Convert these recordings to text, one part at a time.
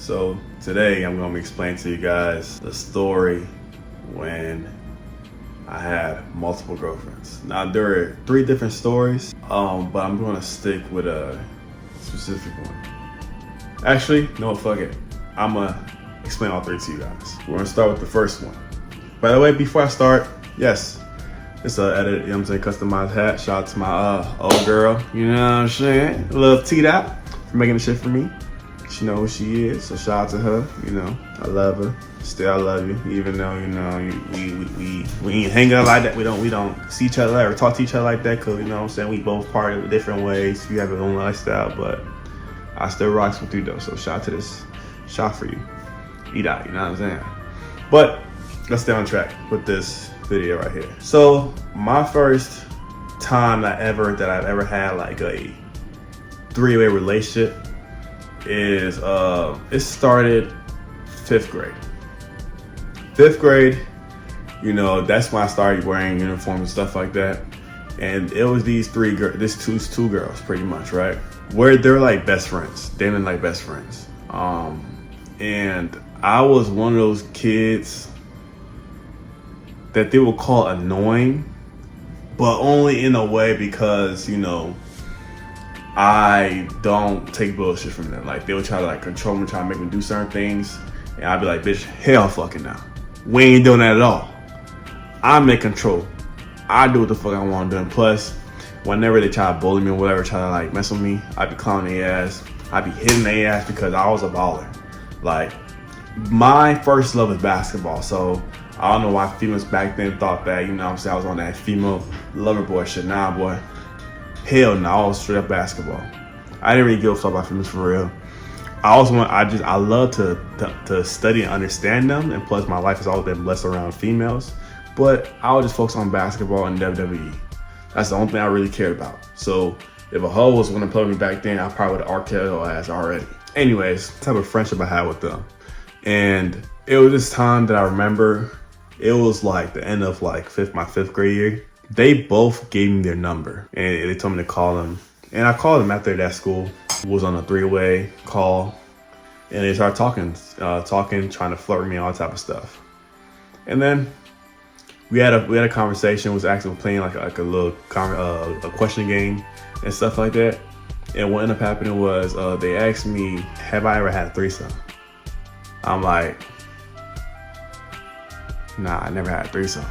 So today I'm going to explain to you guys the story when I had multiple girlfriends. Now there are 3 different stories, but I'm going to stick with a specific one. Actually, no, fuck it. I'm going to explain all 3 to you guys. We're going to start with the first one. By the way, before I start, yes, it's a edit, you know what I'm saying, customized hat. Shout out to my old girl, you know what I'm saying? Love T-Dot for making the shit for me. She know who she is, so shout out to her. You know, I love her. Still, I love you, even though we ain't hang out like that. We don't see each other or talk to each other like that, cause you know what I'm saying, we both part of different ways. We have our own lifestyle, but I still rocks with you though. So shout out to this, shout for you, E-Dot. You know what I'm saying? But let's stay on track with this video right here. So my first time that I've ever had like a 3-way relationship is it started 5th grade. 5th grade, you know, that's when I started wearing uniforms and stuff like that. And it was these two girls pretty much, right? Where they're like best friends. They're like best friends. And I was one of those kids that they would call annoying, but only in a way because, you know, I don't take bullshit from them. Like, they would try to like control me, try to make me do certain things. And I'd be like, bitch, hell fucking no. We ain't doing that at all. I'm in control. I do what the fuck I want to do. And plus, whenever they try to bully me or whatever, try to like mess with me, I'd be clowning their ass. I'd be hitting their ass because I was a baller. Like, my first love is basketball. So I don't know why females back then thought that, you know what I'm saying, I was on that female lover boy shit. Nah, boy. Hell no, I was straight up basketball. I didn't really give a fuck about females for real. I love to study and understand them, and plus my life has always been blessed around females. But I would just focus on basketball and WWE. That's the only thing I really cared about. So if a hoe was gonna play with me back then, I probably would have RKO'd her ass already. Anyways, the type of friendship I had with them. And it was this time that I remember, it was like the end of like my 5th grade year. They both gave me their number and they told me to call them. And I called them after that school. It was on a 3-way call. And they started talking, trying to flirt with me, all type of stuff. And then we had a conversation. It was actually playing like a little a question game and stuff like that. And what ended up happening was they asked me, have I ever had a threesome? I'm like, nah, I never had a threesome.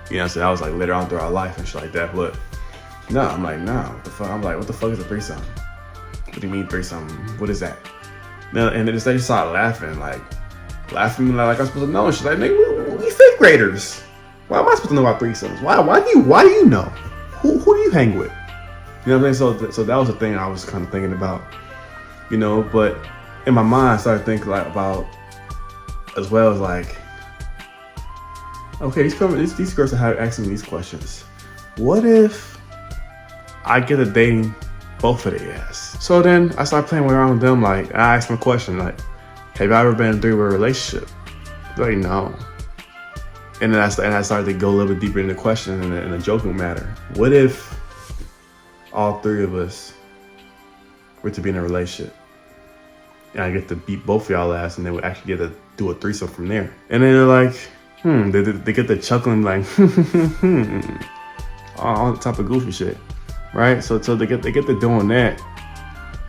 You know what I'm saying? I was like later on through our life and shit like that. But no, I'm like, nah, what the fuck? I'm like, what the fuck is a threesome? What do you mean threesome? What is that? Now, and then they just started laughing like I'm supposed to know. And she's like, nigga, we 5th graders. Why am I supposed to know about threesomes? Why do you know? Who do you hang with? You know what I'm saying? So that was the thing I was kind of thinking about, you know. But in my mind, I started thinking like about as well as like, okay, these girls are asking me these questions. What if I get a dating both of their ass? So then I started playing around with them. Like, I asked them a question like, have you ever been in a 3-way relationship? They're like, no. And then I started to go a little bit deeper into the question in a joking matter. What if all 3 of us were to be in a relationship? And I get to beat both of y'all ass, and then we actually get to do a threesome from there. And then they're like, they get the chuckling like, all the type of goofy shit, right? So they get to doing that.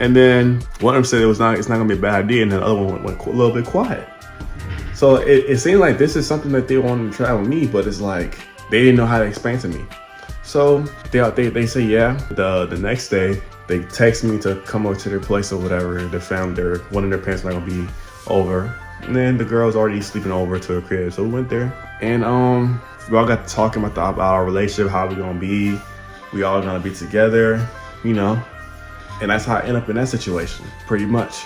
And then one of them said it's not gonna be a bad idea, and the other one went a little bit quiet. So it seemed like this is something that they wanted to try with me, but it's like they didn't know how to explain to me. So they say yeah. The next day they text me to come over to their place or whatever. One of their parents might gonna be over, and then the girl's already sleeping over to her crib. So we went there, and we all got to talking about our relationship, how we gonna be. We all gonna be together, you know. And that's how I end up in that situation, pretty much.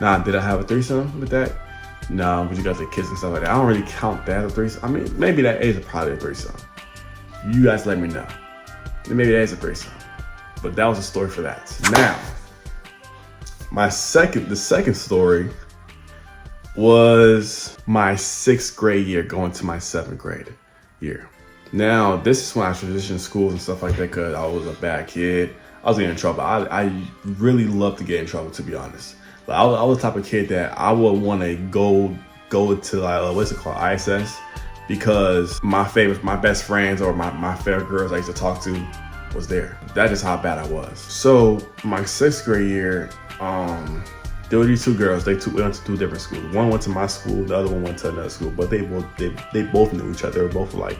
Now, did I have a threesome with that? No, but you got the kids and stuff like that. I don't really count that as a threesome. I mean, maybe that is probably a threesome. You guys let me know. Maybe that is a threesome. But that was a story for that. Now, the second story was my 6th grade year going to my 7th grade year. Now, this is when I transitioned schools and stuff like that because I was a bad kid. I was getting in trouble. I really love to get in trouble, to be honest. But I was the type of kid that I would want to go to like what's it called, ISS, because my best friends or my favorite girls I used to talk to was there. That's just how bad I was. So my 6th grade year, there were these 2 girls. We went to 2 different schools. One went to my school, the other one went to another school. But they both knew each other. They were both like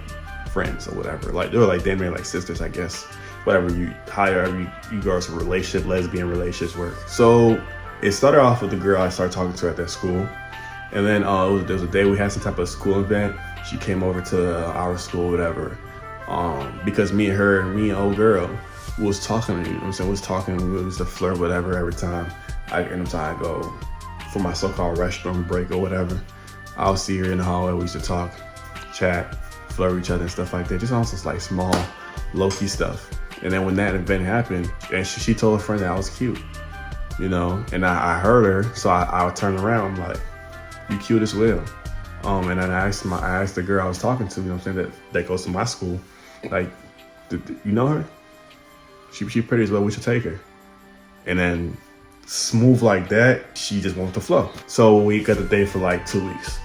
friends or whatever. Like they were like damn near like sisters, I guess. Whatever however you girls' relationship, lesbian relationships work. So it started off with the girl I started talking to at that school, and then there was a day we had some type of school event. She came over to our school, whatever, because me and old girl was talking. You know what I'm saying? Was talking. We used to flirt, whatever. Every time I go for my so-called restroom break or whatever, I'll see her in the hallway. We used to talk, chat, flirt with each other and stuff like that. Just almost like small, low-key stuff. And then when that event happened, and she told her friend that I was cute, you know, and I heard her, so I turned around, I'm like, you cute as well. And then I asked the girl I was talking to, you know what I'm saying, that goes to my school, like, you know her? She pretty as well, we should take her. And then smooth like that, she just went with the flow. So we got the date for like 2 weeks,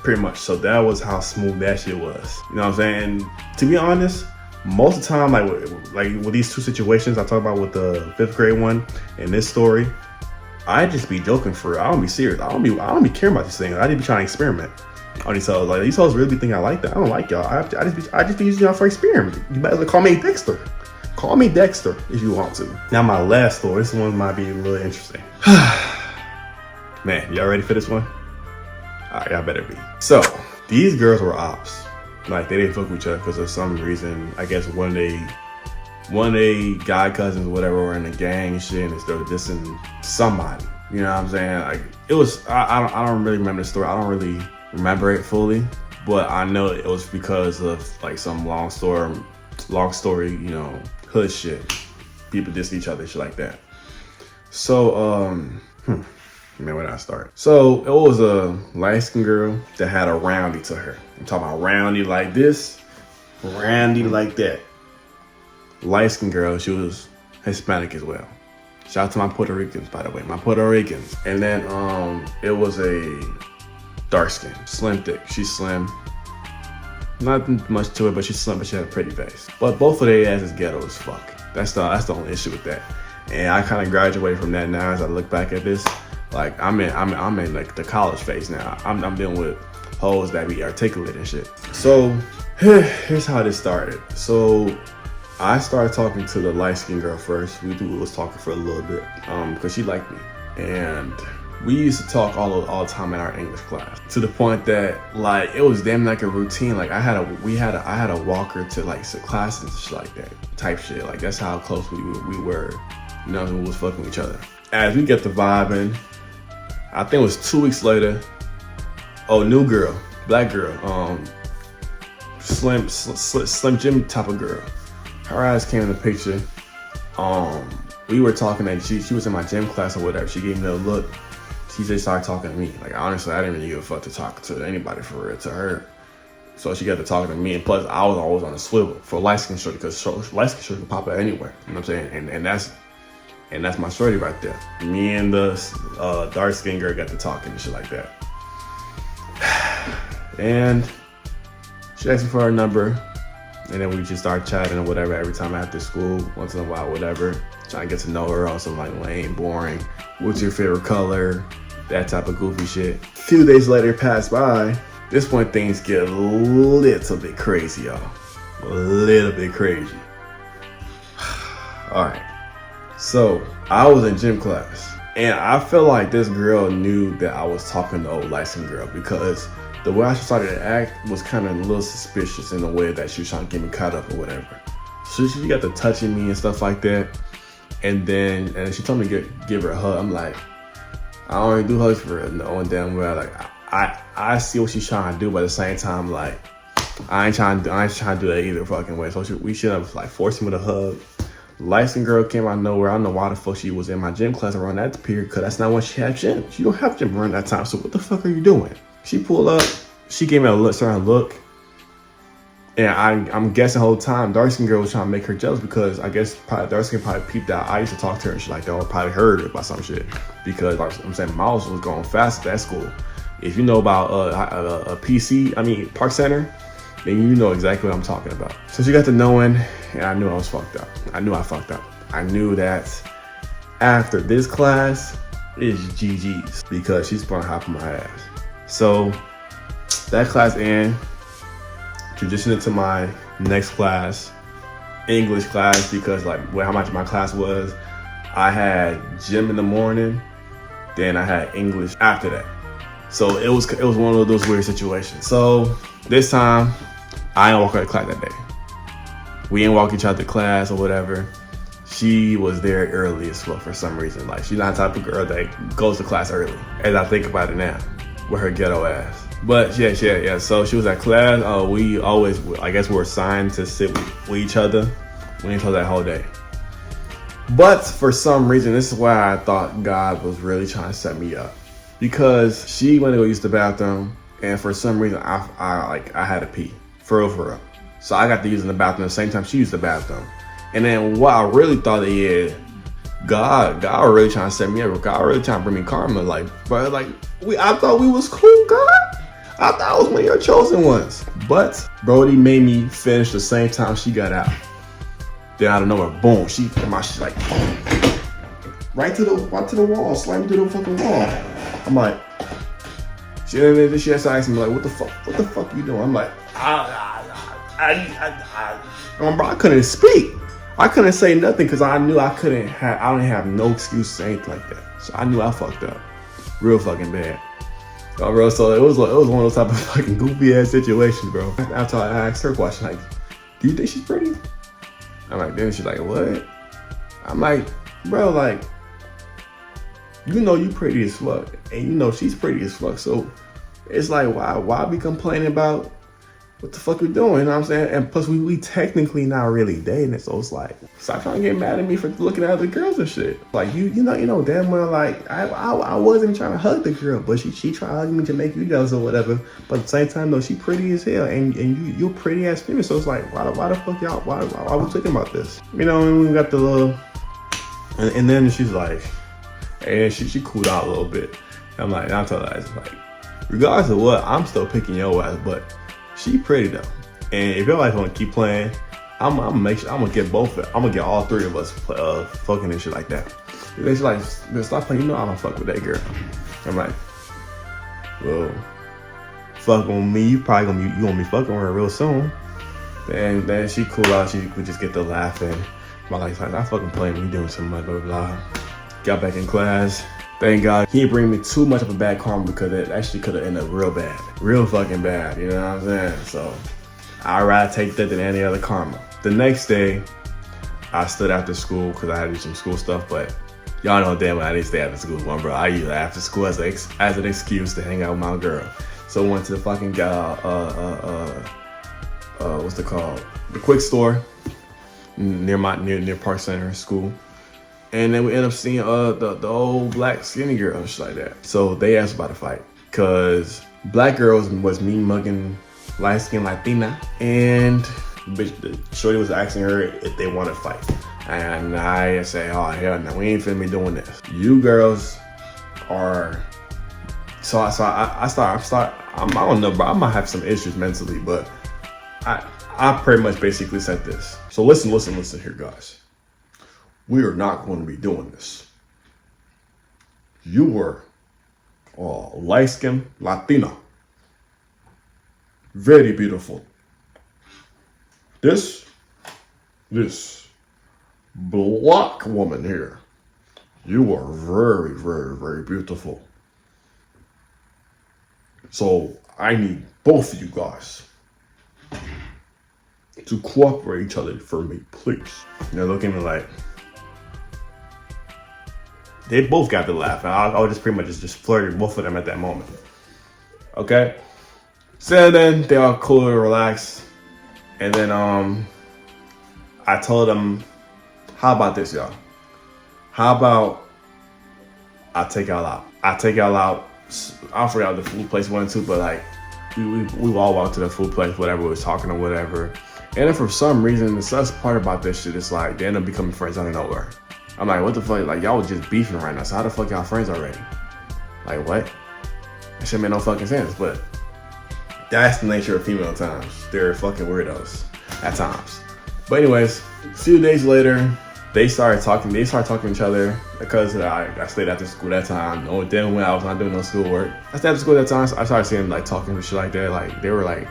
pretty much. So that was how smooth that shit was. You know what I'm saying? And to be honest, most of the time, like with these 2 situations I talk about with the 5th grade one and this story, I just be joking for real. I don't be serious. I don't be caring about these things. I just be trying to experiment on these hoes. Like these hoes really be thinking I like that. I don't like y'all. I just be using y'all for experiment. You better call me Dexter. Call me Dexter if you want to. Now my last story. This one might be a little interesting. Man, y'all ready for this one? All right, y'all better be. So these girls were ops. Like they didn't fuck with each other because of some reason. I guess one of they guy cousins or whatever were in the gang and shit, and they started dissing somebody. You know what I'm saying? Like it was. I don't really remember the story. I don't really remember it fully, but I know it was because of like some long story, you know, hood shit. People diss each other, shit like that. So man, where did I start? So it was a light-skinned girl that had a roundy to her. I'm talking about roundy like this, roundy like that. Light-skinned girl, she was Hispanic as well. Shout out to my Puerto Ricans, by the way, my Puerto Ricans. And then it was a dark skin, slim thick. She's slim. Not much to it, but she's slim, but she had a pretty face. But both of their asses ghetto as fuck. That's the only issue with that. And I kind of graduated from that now as I look back at this. Like I'm in like the college phase now. I'm dealing with hoes that be articulate and shit. So here's how this started. So I started talking to the light-skinned girl first. We was talking for a little bit because she liked me, and we used to talk all the time in our English class to the point that like it was damn like a routine. Like I had a walker to like classes and shit like that type shit. Like that's how close we were. You know, we was fucking with each other. As we get the vibing, I think it was 2 weeks later. Oh, new girl, black girl, slim Jim type of girl. Her eyes came in the picture. We were talking and she was in my gym class or whatever. She gave me a look. She just started talking to me. Like honestly, I didn't really give a fuck to talk to anybody for real, to her. So she got to talking to me, and plus I was always on a swivel for light skin shorty because light skin shorty can pop out anywhere. You know what I'm saying? And that's my shorty right there. Me and the dark skin girl got to talking and shit like that. And she asked me for her number, and then we just started chatting or whatever every time after school, once in a while, whatever. Trying to get to know her on some like lame, boring, what's your favorite color, that type of goofy shit. A few days later passed by. This point things get a little bit crazy, y'all. A little bit crazy. All right. So I was in gym class, and I feel like this girl knew that I was talking to old light-skinned girl because the way I started to act was kind of a little suspicious in the way that she was trying to get me caught up or whatever. So she got to touching me and stuff like that. And then she told me to give her a hug. I'm like, I don't really do hugs for her. No damn well. Like I see what she's trying to do, but at the same time, like I ain't trying to do that either fucking way. So we should have like forced me to hug. Light-skinned girl came out of nowhere. I don't know why the fuck she was in my gym class around that period, because that's not when she had gym. She don't have gym around that time. So what the fuck are you doing? She pulled up. She gave me a certain look. And I'm guessing the whole time dark skin girl was trying to make her jealous because I guess probably dark skin probably peeped out. I used to talk to her and shit like that, or probably heard about some shit because like I'm saying, Miles was going fast at that school. If you know about a PC, I mean Park Center, then you know exactly what I'm talking about. So she got to knowing, and I knew I was fucked up. I knew I fucked up. I knew that after this class is GG's because she's gonna hop on my ass. So that class in. Transitioned into my next class, English class, because like how much my class was, I had gym in the morning, then I had English after that. So it was one of those weird situations. So this time, I didn't walk out of class that day. We didn't walk each other to class or whatever. She was there early as well for some reason. Like she's not the type of girl that goes to class early. As I think about it now, with her ghetto ass. But yeah. So she was at class. We always, I guess, we were assigned to sit with each other. We didn't talk that whole day. But for some reason, this is why I thought God was really trying to set me up, because she went to go use the bathroom, and for some reason, I had to pee for real. So I got to use the bathroom at the same time she used the bathroom. And then what I really thought that God was really trying to set me up. God really trying to bring me karma. Like, bro, like I thought we was cool, God. I thought I was one of your chosen ones. But Brody made me finish the same time she got out. Then out of nowhere, boom, she like boom, right to the wall, slammed to the fucking wall. I'm like, she has to ask me like, what the fuck you doing? I'm like, bro, I couldn't speak. I couldn't say nothing because I knew I didn't have no excuse to say anything like that. So I knew I fucked up, real fucking bad. Bro, so it was one of those type of fucking goofy ass situations, bro. After I asked her question, like, do you think she's pretty? I'm like, then she's like, what? I'm like, bro, like, you know you pretty as fuck, and you know she's pretty as fuck. So it's like, why be complaining about what the fuck we doing? You know what I'm saying? And plus, we technically not really dating. So it's like, stop trying to get mad at me for looking at other girls and shit. Like you know damn well, like I wasn't trying to hug the girl, but she tried to hug me to make you jealous or whatever. But at the same time, though, she pretty as hell, and you're pretty ass female. So it's like, why the fuck y'all? Why are we talking about this? You know, and we got the little, and then she's like, and she cooled out a little bit. I'm like, I told her, it's like, regardless of what, I'm still picking your ass, but she pretty though. And if your wife wanna keep playing, I'm gonna make sure I'm gonna get I'm gonna get all three of us fucking and shit like that. And then she's like, stop playing. You know I don't fuck with that girl. I'm like, well, fucking with me. You probably gonna be fucking with her real soon. And then she cool out. She would just get to laughing. My life's like, I fucking playing. We doing something like blah blah blah. Got back in class. Thank God he didn't bring me too much of a bad karma because it actually could have ended up real bad. Real fucking bad, you know what I'm saying? So I'd rather take that than any other karma. The next day, I stood after school because I had to do some school stuff, but y'all know damn well I didn't stay after school, bro. I used after school as an excuse to hang out with my girl. So I went to the fucking what's it called? The Quick Store near Park Center School. And then we end up seeing the old black skinny girl and shit like that. So they asked about a fight. Cause black girls was me mugging light skinned Latina. And the shorty was asking her if they want to fight. And I say, oh hell no, we ain't finna be doing this. You girls are so I don't know, bro. I might have some issues mentally, but I pretty much basically said this. So listen here, guys. We are not going to be doing this. You were light-skinned Latina. Very beautiful. This black woman here, you are very, very, very beautiful. So I need both of you guys to cooperate each other for me, please. They're looking at me like, they both got to laugh. I was just pretty much just flirting both of them at that moment. Okay? So then they all cool and relaxed. And then I told them, how about this, y'all? How about I take y'all out? I take y'all out. I forgot the food place we went to, but like we all walked to the food place, whatever, we was talking or whatever. And then for some reason, the sus part about this shit is like, they end up becoming friends out of nowhere. I'm like, what the fuck? Like, y'all was just beefing right now, so how the fuck y'all friends already? Like, what? That shit made no fucking sense, but that's the nature of female times. They're fucking weirdos at times. But anyways, a few days later, they started talking to each other because I stayed after school that time. No, then when I was not doing no schoolwork, I stayed after school that time, so I started seeing them like talking and shit like that. Like, they were like,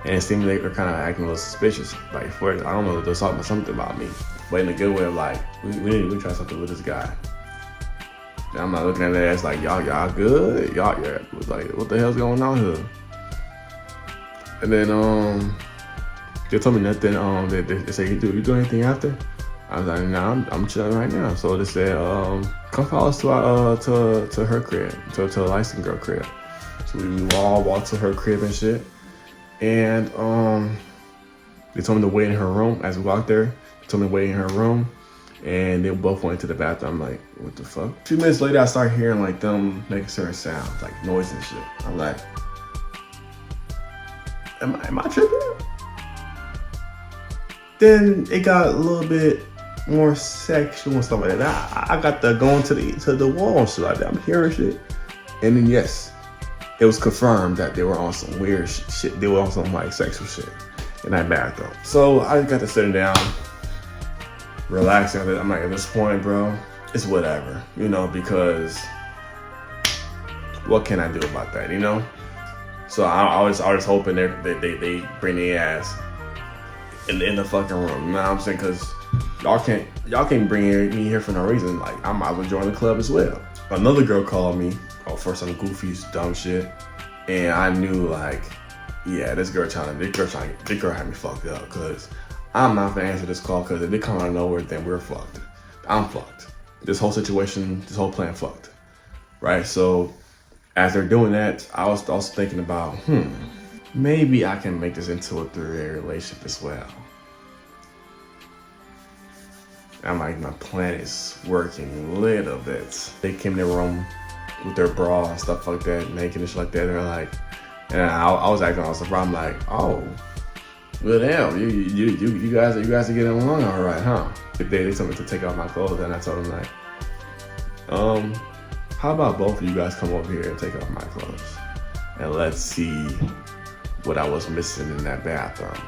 and it seemed like they were kind of acting a little suspicious. Like, for I don't know, they're talking about something about me, but in a good way of like, we need to try something with this guy. And I'm not looking at that as like, y'all good? Y'all, yeah, like, what the hell's going on here? And then, they told me nothing. They said, you do anything after? I was like, nah, I'm chilling right now. So they said, come follow us to her crib, to the light-skinned girl crib. So we all walked to her crib and shit. And they told me to wait in her room. As we walked there, they told me to wait in her room. And they both went to the bathroom. I'm like, what the fuck? A few minutes later, I started hearing like them making certain sounds, like noise and shit. I'm like, am I tripping? Then it got a little bit more sexual and stuff like that. I got the going to the wall and shit like that. I'm hearing shit. And then yes, it was confirmed that they were on some weird shit. They were on some like sexual shit in that bathroom. So I got to sit down, relaxing. I'm like, at this point, bro, it's whatever, you know, because what can I do about that, you know? So I was hoping they bring their ass in the fucking room, you know what I'm saying? Because y'all can't bring me here for no reason. Like, I might as well join the club as well. Another girl called me for some goofy dumb shit, and I knew like, yeah, this girl had me fucked up. Because I'm not gonna answer this call, because if they come out of nowhere, then we're fucked. I'm fucked. This whole situation, this whole plan fucked, right? So as they're doing that, I was thinking about, maybe I can make this into a 3-way relationship as well. I'm like, my plan is working a little bit. They came in the room with their bra and stuff like that, naked and shit like that. They're like, and I was acting all surprised. I'm like, oh, well, damn, you guys are getting along all right, huh? They told me to take off my clothes, and I told them like, how about both of you guys come over here and take off my clothes, and let's see what I was missing in that bathroom.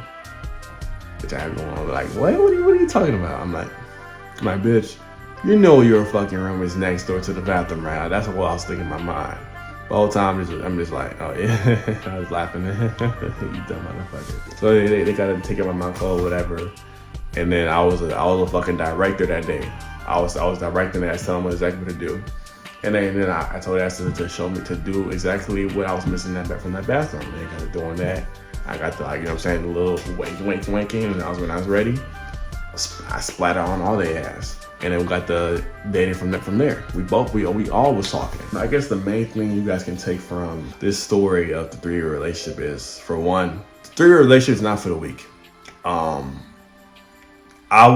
Which I had going on like, what are you talking about? I'm like, bitch, you know your fucking room is next door to the bathroom, right? That's what I was thinking in my mind. The whole time I'm just like, oh yeah, I was laughing. You dumb motherfucker. So they gotta take off my clothes, whatever. And then I was a fucking director that day. I was directing that, telling them exactly what to do. And then I told Aston to show me to do exactly what I was missing from that bathroom. And they got doing that. I got the, like, you know what I'm saying, the little wanking, and when I was ready, I splattered on all their ass. And then we got the dating from there. We all was talking. I guess the main thing you guys can take from this story of the 3-year relationship is, for one, the 3-year relationship is not for the weak. I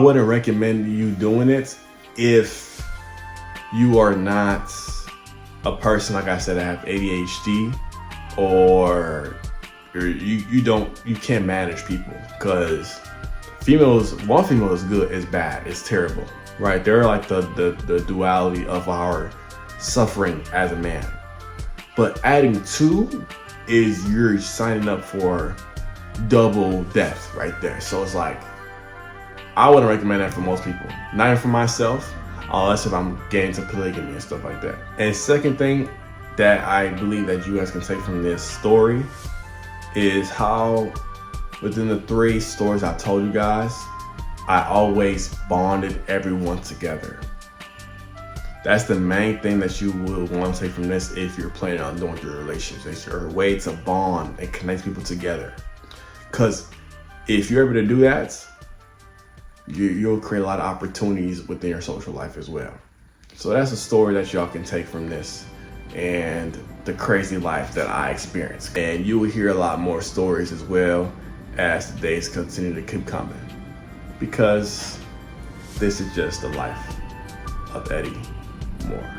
wouldn't recommend you doing it if you are not a person, like I said, that have ADHD, or you can't manage people. Because one female is good, is bad, it's terrible, right? They're like the duality of our suffering as a man. But adding 2 is you're signing up for double death right there. So it's like, I wouldn't recommend that for most people. Not even for myself, unless if I'm getting to polygamy and stuff like that. And second thing that I believe that you guys can take from this story is how within the 3 stories I told you guys, I always bonded everyone together. That's the main thing that you will want to take from this if you're planning on doing your relationships. It's your way to bond and connect people together. Because if you're able to do that, you'll create a lot of opportunities within your social life as well. So that's a story that y'all can take from this and the crazy life that I experienced. And you will hear a lot more stories as well as the days continue to keep coming, because this is just the life of Eddie Moore.